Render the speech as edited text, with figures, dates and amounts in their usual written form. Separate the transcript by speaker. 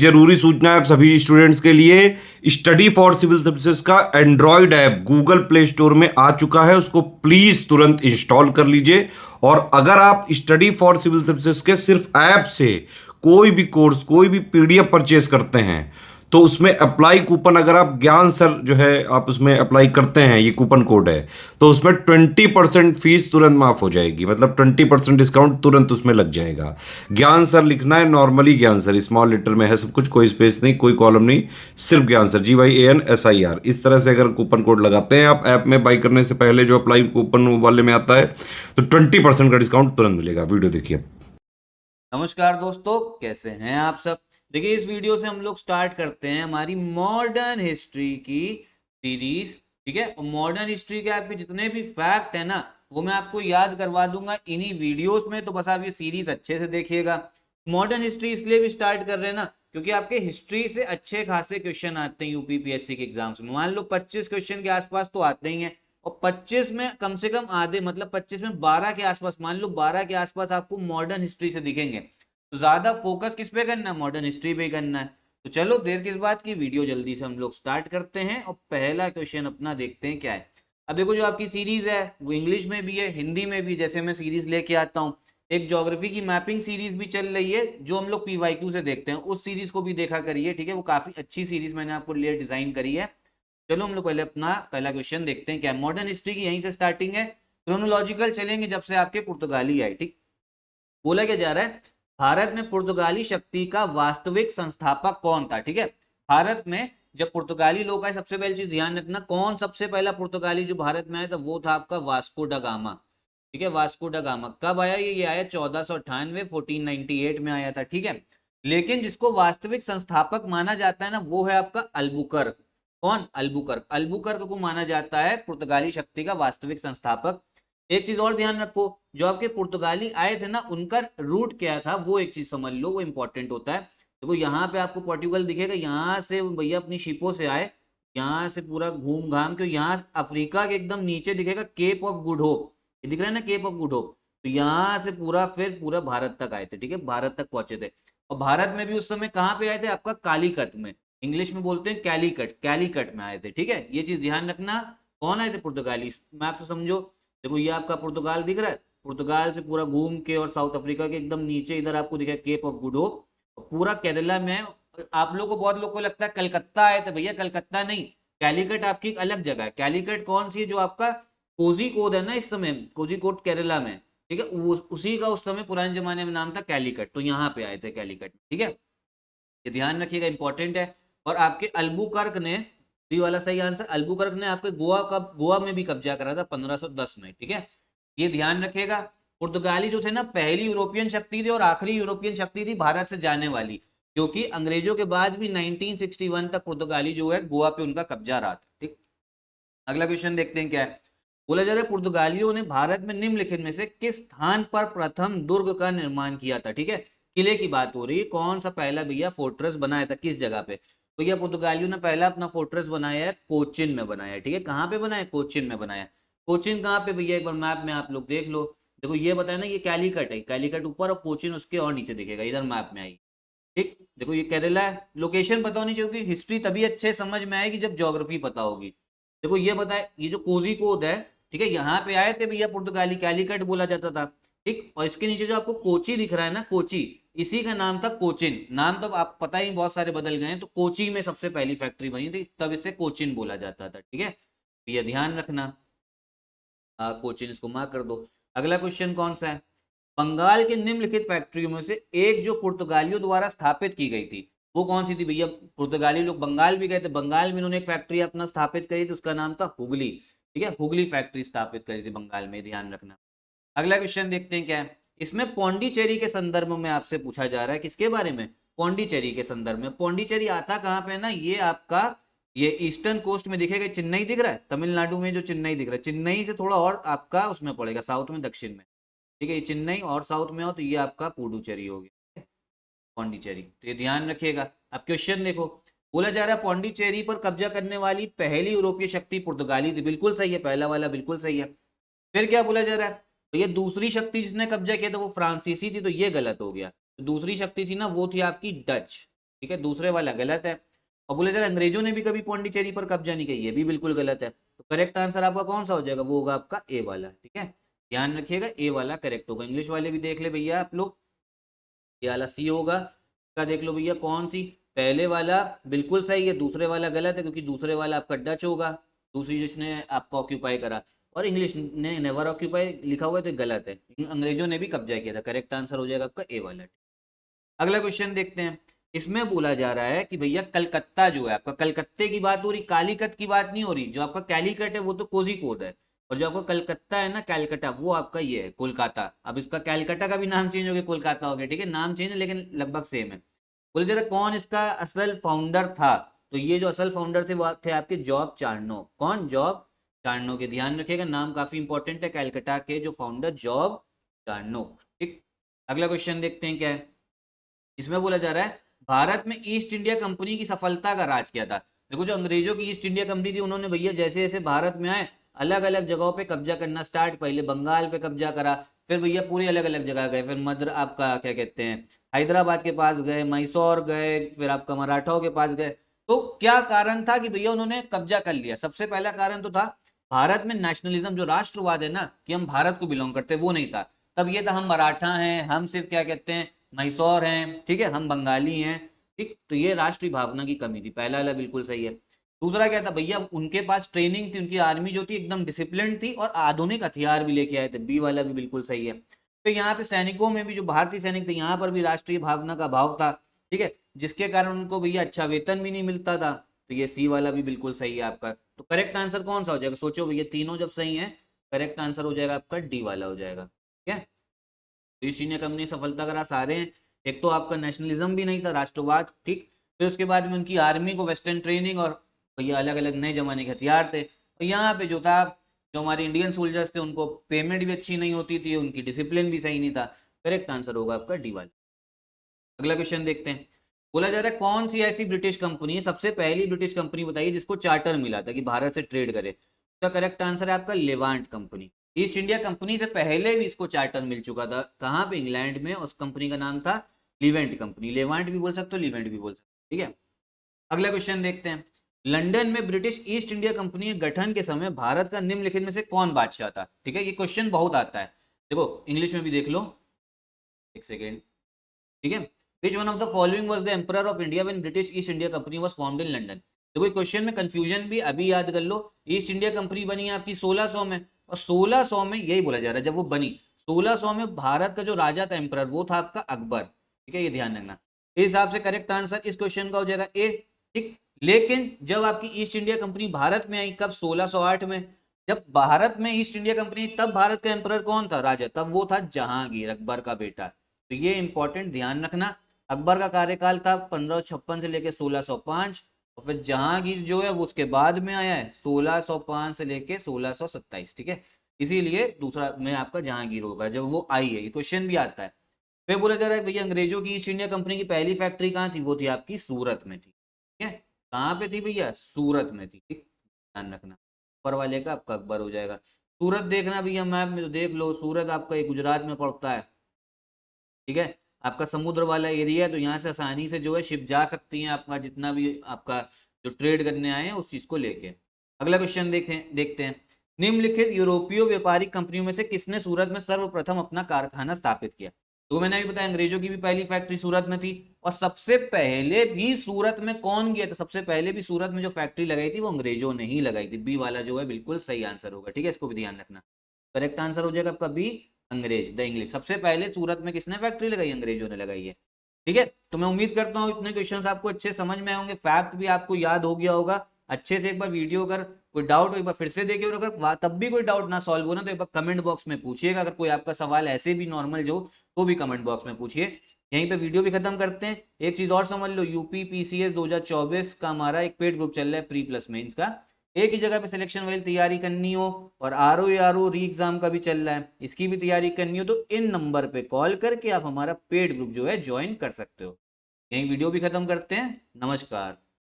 Speaker 1: जरूरी सूचना है आप सभी स्टूडेंट्स के लिए। स्टडी फॉर सिविल सर्विसेज का Android app Google play store में आ चुका है, उसको प्लीज तुरंत इंस्टॉल कर लीजिए। और अगर आप स्टडी फॉर सिविल सर्विसेज के सिर्फ ऐप से कोई भी कोर्स, कोई भी पीडीएफ परचेस करते हैं तो उसमें अप्लाई कूपन, अगर आप ज्ञान सर जो है आप उसमें अप्लाई करते हैं, ये कूपन कोड है, तो उसमें 20% फीस तुरंत माफ हो जाएगी। मतलब 20% डिस्काउंट तुरंत उसमें लग जाएगा। ज्ञान सर लिखना है, नॉर्मली ज्ञान सर स्मॉल लेटर में है सब कुछ, कोई स्पेस नहीं, कोई कॉलम नहीं, सिर्फ ज्ञान सर GYANSIR। इस तरह से अगर कूपन कोड लगाते हैं आप ऐप में बाई करने से पहले, जो अप्लाई कूपन वाले में आता है, तो 20% का डिस्काउंट तुरंत मिलेगा। वीडियो देखिए।
Speaker 2: नमस्कार दोस्तों, कैसे हैं आप सब। देखिए, इस वीडियो से हम लोग स्टार्ट करते हैं हमारी मॉडर्न हिस्ट्री की सीरीज। ठीक है, और मॉडर्न हिस्ट्री के आपके जितने भी फैक्ट है ना, वो मैं आपको याद करवा दूंगा इन्हीं वीडियोस में। तो बस आप ये सीरीज अच्छे से देखिएगा। मॉडर्न हिस्ट्री इसलिए भी स्टार्ट कर रहे हैं ना, क्योंकि आपके हिस्ट्री से अच्छे खासे क्वेश्चन आते हैं यूपीपीएससी के एग्जाम्स में। मान लो 25 क्वेश्चन के आसपास तो आते ही हैं, और 25 में कम से कम आधे, मतलब 25 में 12 के आसपास, मान लो 12 के आसपास आपको मॉडर्न हिस्ट्री से दिखेंगे। तो ज्यादा फोकस किस पे करना है? मॉडर्न हिस्ट्री पे करना है। तो चलो देर किस बात की, वीडियो जल्दी से हम लोग स्टार्ट करते हैं और पहला क्वेश्चन अपना देखते हैं क्या है। अब देखो, जो आपकी सीरीज है वो इंग्लिश में भी है, हिंदी में भी। जैसे मैं सीरीज लेके आता हूँ, एक ज्योग्राफी की मैपिंग सीरीज भी चल रही है जो हम लोग पीवाईक्यू से देखते हैं, उस सीरीज को भी देखा करिए। ठीक है, वो काफी अच्छी सीरीज मैंने आपको लिए डिजाइन करी है। चलो हम लोग पहले अपना पहला क्वेश्चन देखते हैं क्या है। मॉडर्न हिस्ट्री की यहीं से स्टार्टिंग है, क्रोनोलॉजिकल चलेंगे जब से आपके पुर्तगाली आए। ठीक, बोला क्या जा रहा है, भारत में पुर्तगाली शक्ति का वास्तविक संस्थापक कौन था। ठीक है, भारत में जब पुर्तगाली लोग आए, सबसे पहली चीज ध्यान रखना, कौन सबसे पहला पुर्तगाली जो भारत में आया था वो था आपका वास्को डा गामा। ठीक है, वास्को डा गामा कब आया? ये आया 1498, 1498 में आया था। ठीक है, लेकिन जिसको वास्तविक संस्थापक माना जाता है ना, वो है आपका अल्बुकर्क। कौन? अल्बुकर्क। अल्बुकर्क को माना जाता है पुर्तगाली शक्ति का वास्तविक संस्थापक। एक चीज और ध्यान रखो, जो आपके पुर्तगाली आए थे ना, उनका रूट क्या था, वो एक चीज समझ लो, वो इंपॉर्टेंट होता है। देखो यहाँ पे आपको पोर्टुगल दिखेगा, यहाँ से भैया अपनी शिपों से आए, यहाँ से पूरा घूम घाम के यहाँ अफ्रीका के एकदम नीचे दिखेगा केप ऑफ गुड होप, ये दिख रहा है ना, केप ऑफ गुड होप। तो यहाँ से पूरा फिर पूरा भारत तक आए थे। ठीक है, भारत तक पहुंचे थे। और भारत में भी उस समय कहाँ पे आए थे? आपका कालीकट में, इंग्लिश में बोलते हैं कैलीकट, कैलीकट में आए थे। ठीक है, ये चीज ध्यान रखना। कौन आए थे? पुर्तगाली। मैप से समझो, देखो ये आपका पुर्तगाल दिख रहा है, पुर्तगाल से पूरा घूम के और साउथ अफ्रीका के एकदम नीचे इधर आपको दिखा केप ऑफ गुड होप, पूरा केरला में है। आप लोगों को, बहुत लोग को लगता है कलकत्ता आए थे, भैया कलकत्ता नहीं, कैलीकट आपकी एक अलग जगह है। कैलीकट कौन सी है? जो आपका कोझिकोड है ना, इस समय कोझिकोड केरला में। ठीक है, उसी का उस समय पुराने जमाने में नाम था कैलीकट, तो यहाँ पे आए थे कैलीकट। ठीक है, ये ध्यान रखिएगा, इंपॉर्टेंट है। और आपके अल्बुकर्क ने, बी वाला सही आंसर, अल्बुकर्क ने आपके गोवा में भी कब्जा करा था 1510 में। ठीक है, ये ध्यान रखिएगा। पुर्तगाली जो थे ना, पहली यूरोपियन शक्ति थी और आखिरी यूरोपियन शक्ति थी भारत से जाने वाली, क्योंकि अंग्रेजों के बाद भी 1961 तक पुर्तगाली जो है गोवा पे उनका कब्जा रहा था। ठीक, अगला क्वेश्चन देखते हैं क्या है। बोला जा रहा है, पुर्तगालियों ने भारत में निम्नलिखित में से किस स्थान पर प्रथम दुर्ग का निर्माण किया था। ठीक है, किले की बात हो रही है, कौन सा पहला भैया फोर्ट्रेस बनाया था, किस जगह पे? भैया पुर्तगालियों ने पहला अपना फोर्ट्रेस बनाया है कोचिन में बनाया है। ठीक है, कहाँ पे बनाया? कोचिन में बनाया। कोचिन कहाँ पे भैया? एक बार मैप में आप लोग देख लो। देखो ये बताया ना, ये कैलीकट है, कैलीकट ऊपर और कोचिन उसके और नीचे दिखेगा, इधर मैप में आई। ठीक, देखो ये केरला है। लोकेशन पता होनी चाहिए, हिस्ट्री तभी अच्छे समझ में आएगी जब ज्योग्राफी पता होगी। देखो ये बताए, ये जो कोझिकोड है, ठीक है, यहाँ पे आए थे भैया पुर्तगाली, कैलीकट बोला जाता था। ठीक, और इसके नीचे जो आपको कोची दिख रहा है ना, कोची, इसी का नाम था कोचिन। नाम तो आप पता ही, बहुत सारे बदल गए हैं। तो कोची में सबसे पहली फैक्ट्री बनी थी, तब इसे कोचिन बोला जाता था। ठीक है, ये ध्यान रखना। कोचिन इसको मार्क कर दो। अगला क्वेश्चन कौन सा है? बंगाल के निम्नलिखित फैक्ट्रियों में से एक जो पुर्तगालियों द्वारा स्थापित की गई थी, वो कौन सी थी भैया? पुर्तगाली लोग बंगाल भी गए थे, बंगाल में इन्होंने एक फैक्ट्री अपना स्थापित करी थी, उसका नाम था हुगली। ठीक है, हुगली फैक्ट्री स्थापित करी थी बंगाल में, ध्यान रखना। अगला क्वेश्चन देखते हैं क्या है। इसमें पौंडीचेरी के संदर्भ में आपसे पूछा जा रहा है, किसके बारे में? पौंडीचेरी के संदर्भ में। पौंडीचेरी आता कहाँ पे है ना, ये आपका, ये ईस्टर्न कोस्ट में दिखेगा। चेन्नई दिख रहा है, तमिलनाडु में जो चेन्नई दिख रहा है, चेन्नई से थोड़ा और आपका उसमें पड़ेगा, साउथ में, दक्षिण में। ठीक है, ये चेन्नई और साउथ में हो तो ये आपका पुडुचेरी हो गया, पौंडीचेरी। तो ये ध्यान रखिएगा। अब क्वेश्चन देखो, बोला जा रहा है पौंडीचेरी पर कब्जा करने वाली पहली यूरोपीय शक्ति पुर्तगाली थी। बिल्कुल सही है, पहला वाला बिल्कुल सही है। फिर क्या बोला जा रहा है? तो ये दूसरी शक्ति जिसने कब्जा किया था वो फ्रांसीसी थी, तो ये गलत हो गया। तो दूसरी शक्ति थी ना, वो थी आपकी डच। ठीक है, दूसरे वाला गलत है। और बोले सर अंग्रेजों ने भी कभी पौंडीचेरी पर कब्जा नहीं किया, ये भी बिल्कुल गलत है। तो करेक्ट आंसर आपका कौन सा हो जाएगा, वो होगा आपका ए वाला। ठीक है, ध्यान रखिएगा ए वाला करेक्ट होगा। इंग्लिश वाले भी देख ले भैया आप लोग, ये वाला सी होगा। का देख लो भैया कौन सी, पहले वाला बिल्कुल सही है, दूसरे वाला गलत है, क्योंकि दूसरे वाला आपका डच होगा, दूसरी जिसने आपको ऑक्यूपाई करा, और इंग्लिश ने नेवर ऑक्यूपाई लिखा हुआ है तो गलत है, अंग्रेजों ने भी कब्जा किया था। करेक्ट आंसर हो जाएगा आपका ए वाला। अगला क्वेश्चन देखते हैं। इसमें बोला जा रहा है कि भैया कलकत्ता जो है आपका, कलकत्ते की बात हो रही, कालीकत की बात नहीं हो रही। जो आपका कैलीकट है वो तो कोझिकोड है, और जो आपका कलकत्ता है ना कैलकटा, वो आपका ये है कोलकाता। अब इसका कैलकटा का भी नाम चेंज हो गया, कोलकाता हो गया। ठीक है, नाम चेंज है लेकिन लगभग सेम है। बोले जरा कौन इसका असल फाउंडर था, तो ये जो असल फाउंडर थे वो थे आपके जॉब चार्नोक। कौन, जॉब चार्नोक। के ध्यान रखिएगा, नाम काफी इंपॉर्टेंट है, कैलकटा के जो फाउंडर जॉब चार्नोक। ठीक, अगला क्वेश्चन देखते हैं क्या है। इसमें बोला जा रहा है भारत में ईस्ट इंडिया कंपनी की सफलता का राज क्या था। देखो जो अंग्रेजों की ईस्ट इंडिया कंपनी थी, उन्होंने भैया जैसे जैसे भारत में आए अलग अलग जगहों पे कब्जा करना स्टार्ट, पहले बंगाल पे कब्जा करा, फिर भैया पूरी अलग अलग जगह गए, फिर मद्र आपका क्या कहते हैं हैदराबाद के पास गए, मैसूर गए, फिर आपका मराठाओं के पास गए। तो क्या कारण था कि भैया उन्होंने कब्जा कर लिया। सबसे पहला कारण तो था भारत में नेशनलिज्म, जो राष्ट्रवाद है ना कि हम भारत को बिलोंग करते, वो नहीं था। तब ये था हम मराठा हैं, हम सिर्फ क्या कहते हैं मैसूर हैं, ठीक है, हम बंगाली हैं। ठीक, तो ये राष्ट्रीय भावना की कमी थी, पहला वाला बिल्कुल सही है। दूसरा क्या था भैया, उनके पास ट्रेनिंग थी, उनकी आर्मी जो थी एकदम डिसिप्लिन थी और आधुनिक हथियार भी लेके आए थे, बी वाला भी बिल्कुल सही है। तो यहाँ पे सैनिकों में भी जो भारतीय सैनिक थे, यहाँ पर भी राष्ट्रीय भावना का भाव था। ठीक है, जिसके कारण उनको भैया अच्छा वेतन भी नहीं मिलता था। तो ये सी वाला भी बिल्कुल सही है आपका। तो करेक्ट आंसर कौन सा हो जाएगा, सोचो भैया, तीनों जब सही है, करेक्ट आंसर हो जाएगा आपका डी वाला हो जाएगा। ठीक है, ईस्ट इंडिया कंपनी सफलता करा सारे हैं। एक तो आपका नेशनलिज्म भी नहीं था, राष्ट्रवाद। ठीक, फिर उसके बाद में उनकी आर्मी को वेस्टर्न ट्रेनिंग और भैया अलग अलग नए जमाने के हथियार थे। और यहाँ पे जो था, जो हमारे इंडियन सोल्जर्स थे उनको पेमेंट भी अच्छी नहीं होती थी, उनकी डिसिप्लिन भी सही नहीं था। करेक्ट आंसर होगा आपका डी वाला। अगला क्वेश्चन देखते हैं। बोला जा रहा है कौन सी ऐसी ब्रिटिश कंपनी है, सबसे पहली ब्रिटिश कंपनी बताइए जिसको चार्टर मिला था कि भारत से ट्रेड करे। इसका करेक्ट आंसर है आपका Levant company. East India company से पहले भी इसको चार्टर मिल चुका था, कहां पे, इंग्लैंड में। उस कंपनी का नाम था लिवेंट कंपनी, लेवांट भी बोल सकते हो, लिवेंट भी बोल सकते हो। ठीक है, अगला क्वेश्चन देखते हैं। लंदन में ब्रिटिश ईस्ट इंडिया कंपनी के गठन के समय भारत का निम्नलिखित में से कौन बादशाह था। ठीक है, ये क्वेश्चन बहुत आता है, देखो इंग्लिश में भी देख लो, एक सेकेंड। ठीक है, which one of the following was the emperor of India when British east India company was formed in London. देखो क्वेश्चन में कंफ्यूजन भी अभी याद कर लो। ईस्ट इंडिया कंपनी बनी है आपकी 1600 में, और 1600 में यही बोला जा रहा है जब वो बनी 1600 में भारत का जो राजा था एम्परर, वो था आपका अकबर। ठीक है, ये ध्यान रखना। इस हिसाब से करेक्ट आंसर इस क्वेश्चन का हो जाएगा ए। ठीक, लेकिन जब आपकी ईस्ट इंडिया कंपनी भारत में आई, कब, 1608 में। जब भारत में ईस्ट इंडिया कंपनी, तब भारत का एम्परर कौन था, राजा, तब वो था जहांगीर, अकबर का बेटा। तो ये इंपॉर्टेंट ध्यान रखना। अकबर का कार्यकाल था 1556 से लेकर 1605, और फिर जहांगीर जो है वो उसके बाद में आया है 1605 से लेकर 1627। ठीक है, इसीलिए दूसरा में आपका जहांगीर होगा जब वो आई है। ये क्वेश्चन भी आता है। फिर बोला जा रहा है भैया अंग्रेजों की ईस्ट इंडिया कंपनी की पहली फैक्ट्री कहाँ थी, वो थी आपकी सूरत में थी। ठीक है, कहाँ पे थी भैया, सूरत में थी। ठीक, ध्यान रखना, ऊपर वाले का आपका अकबर हो जाएगा। सूरत देखना भैया मैप में तो देख लो, सूरत आपका एक गुजरात में पड़ता है। ठीक है, आपका समुद्र वाला एरिया है, तो यहाँ से आसानी से जो है शिप जा सकती है, आपका जितना भी आपका जो ट्रेड करने आए हैं उस चीज को लेके। अगला क्वेश्चन देखते हैं। निम्नलिखित यूरोपीय व्यापारिक कंपनियों में से किसने सूरत में सर्वप्रथम अपना कारखाना स्थापित किया। तो मैंने अभी बताया अंग्रेजों की भी पहली फैक्ट्री सूरत में थी, और सबसे पहले भी सूरत में कौन गया था, सबसे पहले भी सूरत में जो फैक्ट्री लगाई थी वो अंग्रेजों ने ही लगाई थी। बी वाला जो है बिल्कुल सही आंसर होगा। ठीक है, इसको भी ध्यान रखना, करेक्ट आंसर हो जाएगा आपका बी, अंग्रेज, द इंग्लिश। सबसे पहले सूरत में किसने फैक्ट्री लगाई, अंग्रेजों ने लगाई है। ठीक है, तो मैं उम्मीद करता हूँ इतने क्वेश्चंस आपको अच्छे समझ में आएंगे, फैक्ट भी आपको याद हो गया होगा अच्छे से। एक बार वीडियो अगर कोई डाउट हो एक बार फिर से देखिए, और अगर तब भी कोई डाउट ना सॉल्व हो ना तो एक बार कमेंट बॉक्स में पूछिएगा। अगर कोई आपका सवाल ऐसे भी नॉर्मल जो, तो भी कमेंट बॉक्स में पूछिए। यहीं पे वीडियो भी खत्म करते हैं। एक चीज और समझ लो, यूपी पीसीएस 2024 का हमारा एक पेड ग्रुप चल रहा है प्री प्लस मेंस का। एक ही जगह पे सिलेक्शन वाली तैयारी करनी हो, और आरओ री एग्जाम का भी चल रहा है, इसकी भी तैयारी करनी हो, तो इन नंबर पे कॉल करके आप हमारा पेड ग्रुप जो है ज्वाइन कर सकते हो। यही वीडियो भी खत्म करते हैं। नमस्कार।